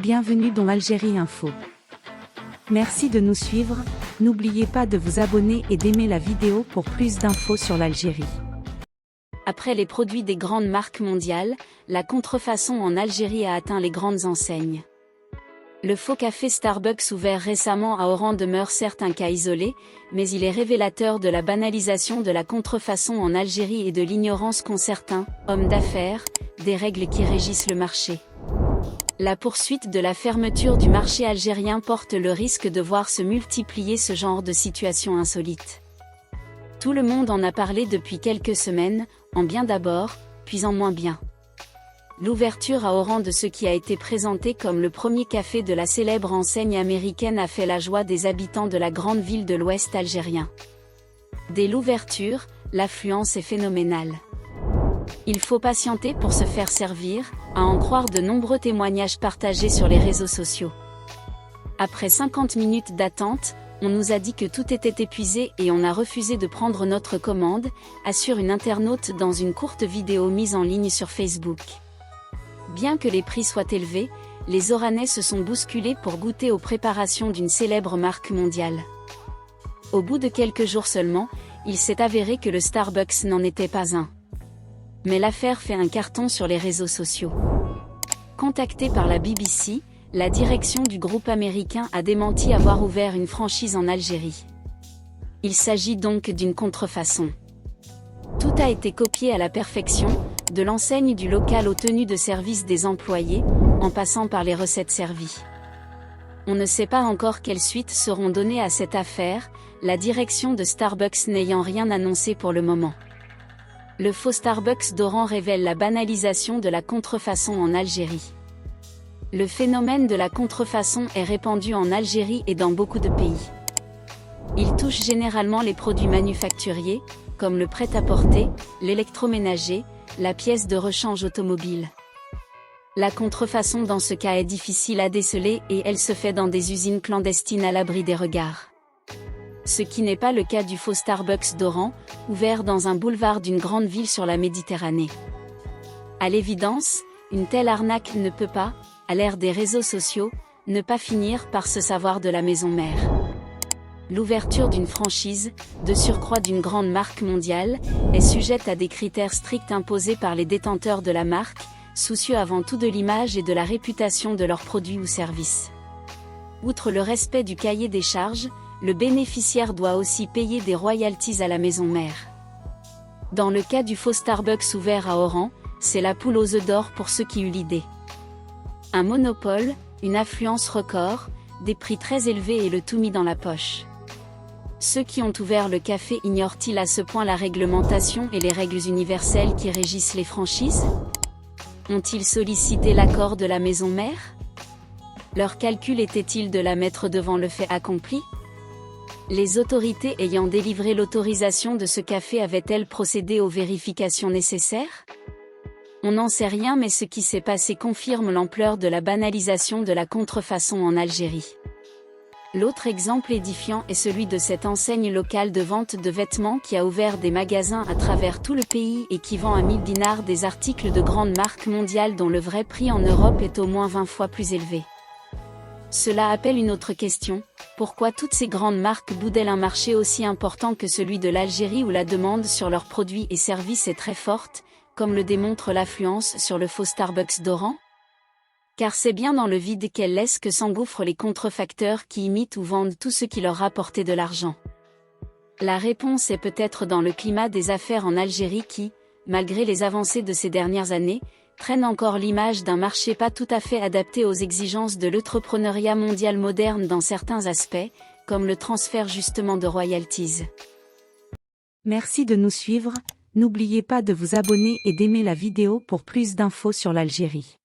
Bienvenue dans Algérie Info. Merci de nous suivre, n'oubliez pas de vous abonner et d'aimer la vidéo pour plus d'infos sur l'Algérie. Après les produits des grandes marques mondiales, la contrefaçon en Algérie a atteint les grandes enseignes. Le faux café Starbucks ouvert récemment à Oran demeure certes un cas isolé, mais il est révélateur de la banalisation de la contrefaçon en Algérie et de l'ignorance qu'ont certains hommes d'affaires des règles qui régissent le marché. La poursuite de la fermeture du marché algérien porte le risque de voir se multiplier ce genre de situations insolites. Tout le monde en a parlé depuis quelques semaines, en bien d'abord, puis en moins bien. L'ouverture à Oran de ce qui a été présenté comme le premier café de la célèbre enseigne américaine a fait la joie des habitants de la grande ville de l'Ouest algérien. Dès l'ouverture, l'affluence est phénoménale. Il faut patienter pour se faire servir, à en croire de nombreux témoignages partagés sur les réseaux sociaux. Après 50 minutes d'attente, on nous a dit que tout était épuisé et on a refusé de prendre notre commande, assure une internaute dans une courte vidéo mise en ligne sur Facebook. Bien que les prix soient élevés, les Oranais se sont bousculés pour goûter aux préparations d'une célèbre marque mondiale. Au bout de quelques jours seulement, il s'est avéré que le Starbucks n'en était pas un. Mais l'affaire fait un carton sur les réseaux sociaux. Contacté par la BBC, la direction du groupe américain a démenti avoir ouvert une franchise en Algérie. Il s'agit donc d'une contrefaçon. Tout a été copié à la perfection, de l'enseigne du local aux tenues de service des employés, en passant par les recettes servies. On ne sait pas encore quelles suites seront données à cette affaire, la direction de Starbucks n'ayant rien annoncé pour le moment. Le faux Starbucks d'Oran révèle la banalisation de la contrefaçon en Algérie. Le phénomène de la contrefaçon est répandu en Algérie et dans beaucoup de pays. Il touche généralement les produits manufacturiers, comme le prêt-à-porter, l'électroménager, la pièce de rechange automobile. La contrefaçon dans ce cas est difficile à déceler et elle se fait dans des usines clandestines à l'abri des regards. Ce qui n'est pas le cas du faux Starbucks d'Oran, ouvert dans un boulevard d'une grande ville sur la Méditerranée. À l'évidence, une telle arnaque ne peut pas, à l'ère des réseaux sociaux, ne pas finir par se savoir de la maison mère. L'ouverture d'une franchise, de surcroît d'une grande marque mondiale, est sujette à des critères stricts imposés par les détenteurs de la marque, soucieux avant tout de l'image et de la réputation de leurs produits ou services. Outre le respect du cahier des charges, le bénéficiaire doit aussi payer des royalties à la maison mère. Dans le cas du faux Starbucks ouvert à Oran, c'est la poule aux œufs d'or pour ceux qui eurent l'idée. Un monopole, une affluence record, des prix très élevés et le tout mis dans la poche. Ceux qui ont ouvert le café ignorent-ils à ce point la réglementation et les règles universelles qui régissent les franchises? Ont-ils sollicité l'accord de la maison mère? Leur calcul était-il de la mettre devant le fait accompli? Les autorités ayant délivré l'autorisation de ce café avaient-elles procédé aux vérifications nécessaires? On n'en sait rien, mais ce qui s'est passé confirme l'ampleur de la banalisation de la contrefaçon en Algérie. L'autre exemple édifiant est celui de cette enseigne locale de vente de vêtements qui a ouvert des magasins à travers tout le pays et qui vend à 1000 dinars des articles de grandes marques mondiales dont le vrai prix en Europe est au moins 20 fois plus élevé. Cela appelle une autre question, pourquoi toutes ces grandes marques boudent-elles un marché aussi important que celui de l'Algérie où la demande sur leurs produits et services est très forte, comme le démontre l'affluence sur le faux Starbucks d'Oran? Car c'est bien dans le vide qu'elles laissent que s'engouffrent les contrefacteurs qui imitent ou vendent tout ce qui leur rapportait de l'argent. La réponse est peut-être dans le climat des affaires en Algérie qui, malgré les avancées de ces dernières années, traîne encore l'image d'un marché pas tout à fait adapté aux exigences de l'entrepreneuriat mondial moderne dans certains aspects, comme le transfert justement de royalties. Merci de nous suivre, n'oubliez pas de vous abonner et d'aimer la vidéo pour plus d'infos sur l'Algérie.